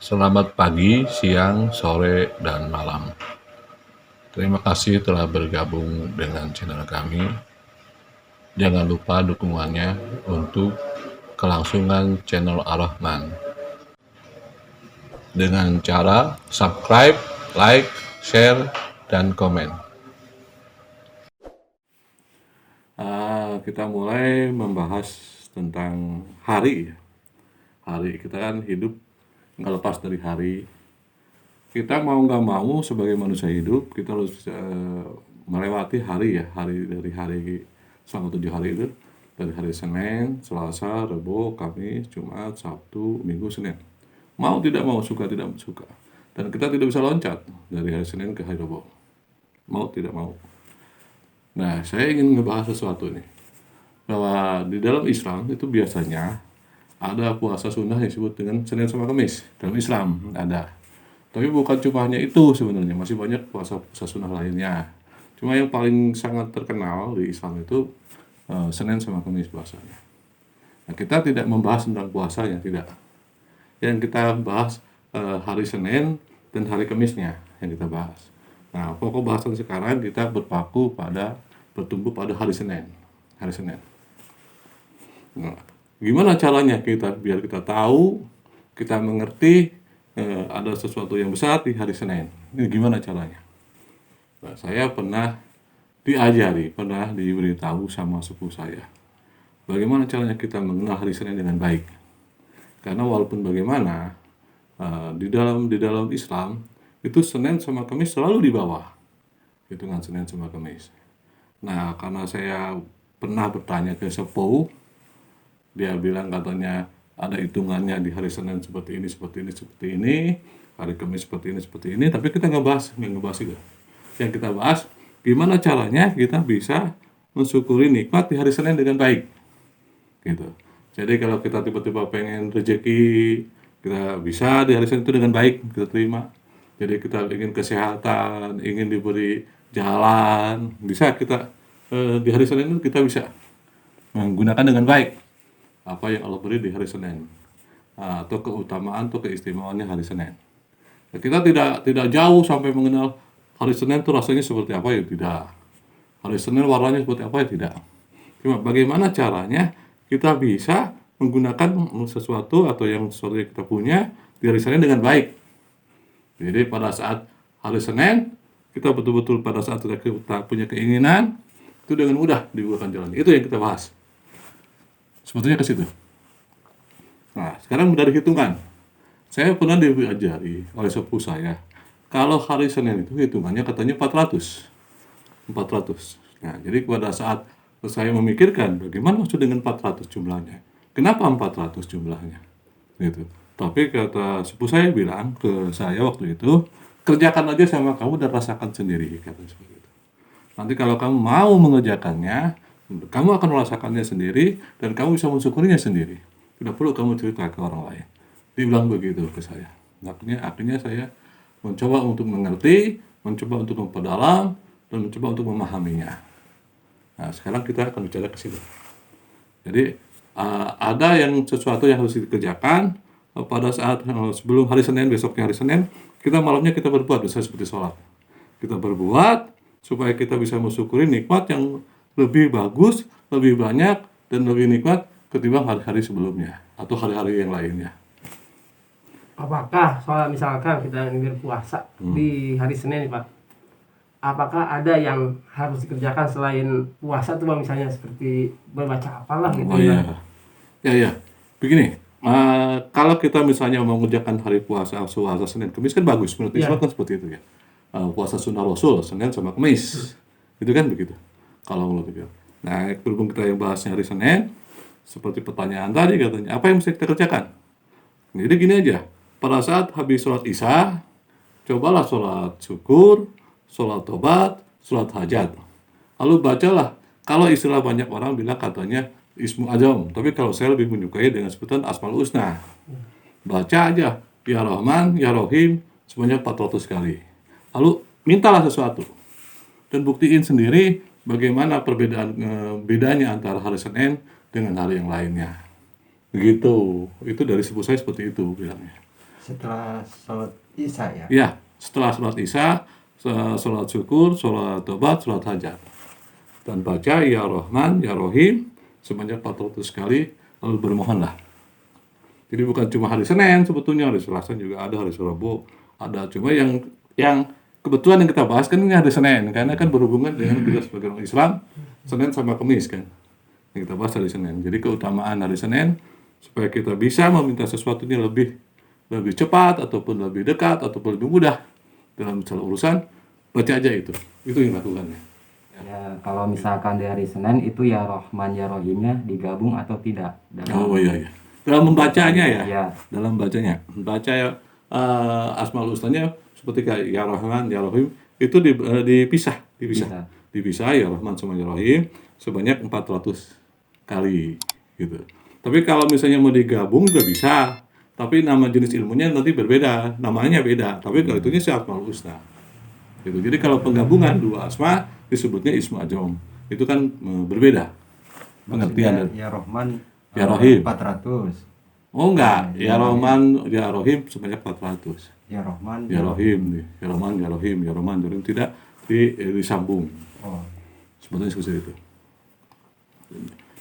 Selamat pagi, siang, sore, dan malam. Terima kasih telah bergabung dengan channel kami. Jangan lupa dukungannya untuk kelangsungan channel Ar-Rahman dengan cara subscribe, like, share, dan komen. Kita mulai membahas tentang hari. Hari kita kan hidup nggak lepas dari hari. Kita mau nggak mau sebagai manusia hidup kita harus melewati hari ya, hari selama 7 hari itu, dari hari Senin, Selasa, Rabu, Kamis, Jumat, Sabtu, Minggu, Senin. Mau tidak mau, suka tidak suka. Dan kita tidak bisa loncat dari hari Senin ke hari Rabu. Mau tidak mau. Nah, saya ingin ngebahas sesuatu nih. Bahwa di dalam Islam itu biasanya ada puasa sunnah yang disebut dengan Senin sama Kamis. Dalam Islam ada. Tapi bukan cuma hanya itu sebenarnya, masih banyak puasa sunnah lainnya. Cuma yang paling sangat terkenal di Islam itu Senin sama Kamis puasanya. Nah, kita tidak membahas tentang puasanya, tidak. Yang kita bahas hari Senin dan hari Kamisnya yang kita bahas. Nah, pokok bahasan sekarang kita bertumbuh pada hari Senin. Hari Senin. Nah, gimana caranya biar kita tahu, kita mengerti ada sesuatu yang besar di hari Senin. Ini gimana caranya? Nah, saya pernah diberitahu sama sepupu saya. Bagaimana caranya kita mengenal hari Senin dengan baik? Karena walaupun bagaimana di dalam Islam itu Senin sama Kamis selalu di bawah. Hitungan Senin sama Kamis. Nah, karena saya pernah bertanya ke sepupu, dia bilang katanya ada hitungannya di hari Senin seperti ini, hari Kamis seperti ini, tapi kita nggak ngebahas itu. Yang kita bahas, gimana caranya kita bisa mensyukuri nikmat di hari Senin dengan baik. Gitu. Jadi kalau kita tiba-tiba pengen rezeki, kita bisa di hari Senin itu dengan baik, kita terima. Jadi kita ingin kesehatan, ingin diberi jalan, bisa kita di hari Senin itu kita bisa menggunakan dengan baik apa yang Allah beri di hari Senin, atau keutamaan atau keistimewaannya hari Senin. Nah, kita tidak jauh sampai mengenal hari Senin itu rasanya seperti apa, ya tidak. Hari Senin warnanya seperti apa, ya tidak. Cuma bagaimana caranya kita bisa menggunakan sesuatu yang kita punya di hari Senin dengan baik. Jadi pada saat hari Senin kita betul-betul pada saat kita punya keinginan itu dengan mudah dibukakan jalan. Itu yang kita bahas. Sebetulnya ke situ. Nah, sekarang dari hitungan. Saya pernah diajari oleh sepupu saya, kalau hari Senin itu hitungannya katanya 400. Nah, jadi pada saat saya memikirkan bagaimana maksud dengan 400 jumlahnya. Kenapa 400 jumlahnya? Gitu. Tapi kata sepupu saya bilang ke saya waktu itu, kerjakan aja sama kamu dan rasakan sendiri, kata seperti itu. Nanti kalau kamu mau mengerjakannya, kamu akan merasakannya sendiri dan kamu bisa mensyukurinya sendiri. Tidak perlu kamu cerita ke orang lain. Dibilang begitu ke saya. Akhirnya saya mencoba untuk mengerti, mencoba untuk memperdalam, dan mencoba untuk memahaminya. Nah, sekarang kita akan bicara ke situ. Jadi ada sesuatu yang harus dikerjakan pada saat sebelum hari Senin, besoknya hari Senin, malamnya kita berbuat, misalnya seperti sholat. Kita berbuat supaya kita bisa mensyukuri nikmat yang lebih bagus, lebih banyak, dan lebih nikmat ketimbang hari-hari sebelumnya atau hari-hari yang lainnya. Apakah soal misalkan kita ingin berpuasa di hari Senin, Pak, apakah ada yang harus dikerjakan selain puasa tuh, misalnya seperti membaca apalah gitu? Oh iya. Begini, kalau kita misalnya mau mengerjakan hari puasa Senin Kamis kan bagus, menurut Islam kan seperti itu ya. Puasa sunnah Rasul Senin sama Kamis, itu kan begitu. Kalau menurut itu. Nah, berhubung kita yang bahasnya hari Senin, seperti pertanyaan tadi katanya, apa yang mesti kita kerjakan? Jadi gini aja, pada saat habis sholat Isya, cobalah sholat syukur, sholat tobat, sholat hajat. Lalu bacalah, kalau istilah banyak orang bilang katanya Ismu Azam, tapi kalau saya lebih menyukai dengan sebutan Asmaul Husna. Baca aja, Ya Rahman, Ya Rahim, sebanyak 400 kali. Lalu mintalah sesuatu. Dan buktiin sendiri bagaimana bedanya antara hari Senin dengan hari yang lainnya. Begitu. Itu dari sepupu saya seperti itu bilangnya. Setelah sholat Isya ya. Ya, setelah sholat Isya, sholat syukur, sholat tobat, sholat hajat. Dan baca ya Rahman, ya Rahim sebanyak 400 kali, lalu bermohonlah. Jadi bukan cuma hari Senin, sebetulnya hari Selasa juga ada, hari Rabu ada. Cuma yang kebetulan yang kita bahas kan ini hari Senin, karena kan berhubungan dengan kita sebagai orang Islam, Senin sama Kamis kan. Yang kita bahas hari Senin. Jadi keutamaan hari Senin supaya kita bisa meminta sesuatunya lebih cepat ataupun lebih dekat ataupun lebih mudah dalam segala urusan, baca aja itu yang lakukannya. Ya, kalau misalkan dari Senin itu ya Rahman ya Rahimnya digabung atau tidak dalam Iya. Dalam membacanya ya. Ya. Dalam bacanya. Baca Asmaul Husnanya seperti kayak ya Rahman, ya Rahim itu dipisah. Dipisah ya Rahman sama ya Rahim sebanyak 400 kali gitu. Tapi kalau misalnya mau digabung juga bisa. Tapi nama jenis ilmunya nanti berbeda, namanya beda. Tapi kalau itunya sih Asmaul Husna. Gitu. Jadi kalau penggabungan dua asma disebutnya Ismu Adzam. Itu kan berbeda pengertian. Ya Rahman, Ya Rahim. 400. Oh enggak, ya Rahman, ya Rahim sebanyak 400. Ya Rahman, Ya Rahim, ya Rahman, ya Rahim, ya Rahman, ya Rahim tidak disambung. Oh, Sebetulnya seperti itu.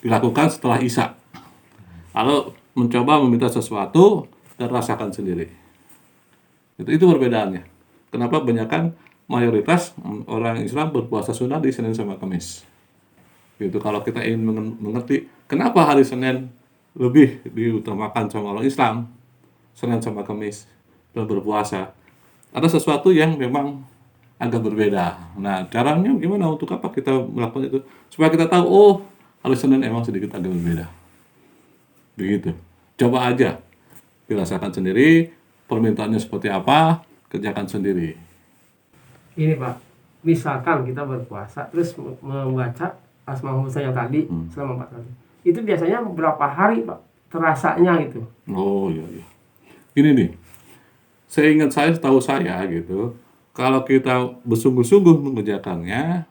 Dilakukan setelah Isya. Kalau mencoba meminta sesuatu dan rasakan sendiri. Itu perbedaannya. Kenapa kebanyakan mayoritas orang Islam berpuasa sunnah di Senin sama Kamis. Gitu. Kalau kita ingin mengerti kenapa hari Senin lebih diutamakan sama orang Islam, Senin sama Kamis dalam berpuasa, ada sesuatu yang memang agak berbeda. Nah, caranya gimana untuk apa kita melakukan itu? Supaya kita tahu, oh, hari Senin emang sedikit agak berbeda. Begitu. Coba aja dirasakan sendiri, permintaannya seperti apa, kerjakan sendiri. Ini Pak, misalkan kita berpuasa terus membaca Asmaul Husna yang tadi selama 4 hari. Itu biasanya berapa hari Pak terasanya itu? Oh iya. Ini nih, setahu saya gitu, kalau kita bersungguh-sungguh mengerjakannya,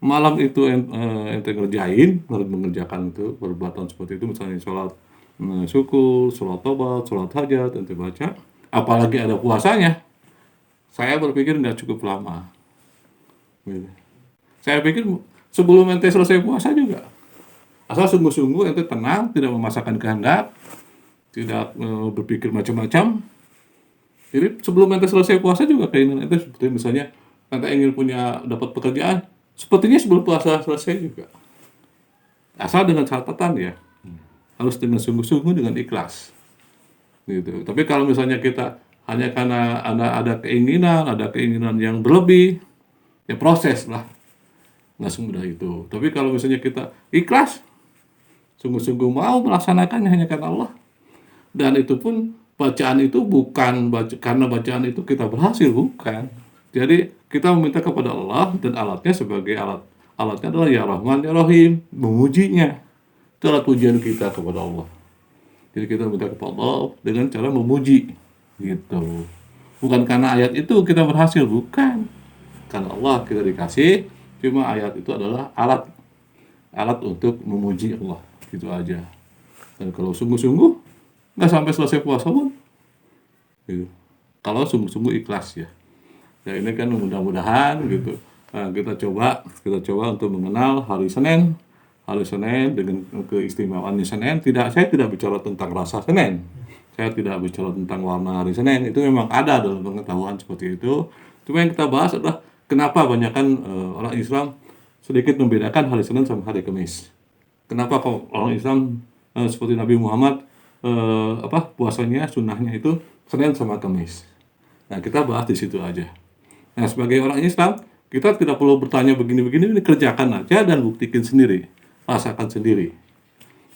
malam itu ente mengerjakan itu perbuatan seperti itu, misalnya sholat syukur, sholat tobat, sholat hajat, ente baca, apalagi ada puasanya, saya berpikir nggak cukup lama. Gitu. Saya pikir sebelum ente selesai puasa juga, asal sungguh-sungguh ente tenang, tidak memaksakan kehendak, tidak berpikir macam-macam. Jadi sebelum ente selesai puasa juga keinginan ente seperti misalnya ente ingin dapat pekerjaan, sepertinya sebelum puasa selesai juga. Asal dengan catatan ya, harus dengan sungguh-sungguh, dengan ikhlas. Gitu. Tapi kalau misalnya kita hanya karena ada keinginan yang berlebih, ya proses lah, nggak semudah itu. Tapi kalau misalnya kita ikhlas, sungguh-sungguh mau melaksanakannya hanya karena Allah, dan itu pun bacaan itu bukan karena bacaan itu kita berhasil, bukan. Jadi kita meminta kepada Allah dan alatnya sebagai alatnya adalah ya Rahman ya Rahim, memujinya. Itu alat pujian kita kepada Allah. Jadi kita minta kepada Allah dengan cara memuji, gitu. Bukan karena ayat itu kita berhasil, bukan. Karena Allah kita dikasih, cuma ayat itu adalah alat untuk memuji Allah, gitu aja. Dan kalau sungguh-sungguh, nggak sampai selesai puasa pun, gitu. Kalau sungguh-sungguh ikhlas ya. Ya ini kan mudah-mudahan gitu. Nah, kita coba untuk mengenal hari Senin dengan keistimewaannya Senin. Saya tidak bicara tentang rasa Senin. Saya tidak bicara tentang warna hari Senin. Itu memang ada dalam pengetahuan seperti itu. Cuma yang kita bahas adalah kenapa banyakkan orang Islam sedikit membedakan hari Senin sama hari Kamis. Kenapa kok orang Islam seperti Nabi Muhammad puasanya sunnahnya itu Senin sama Kamis. Nah, kita bahas di situ aja. Nah, sebagai orang Islam, kita tidak perlu bertanya begini-begini, ini kerjakan aja dan buktikan sendiri, rasakan sendiri.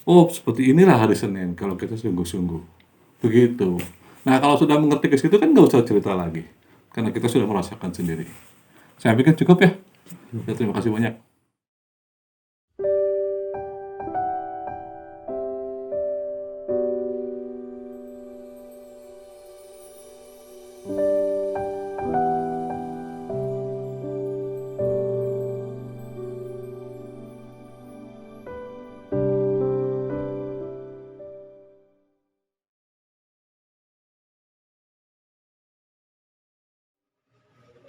Oh, seperti inilah hari Senin kalau kita sungguh-sungguh. Begitu. Nah, kalau sudah mengerti ke situ kan nggak usah cerita lagi, karena kita sudah merasakan sendiri. Saya pikir cukup ya. Terima kasih banyak.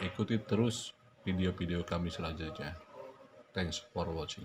ikuti terus video-video kami selanjutnya. Thanks for watching.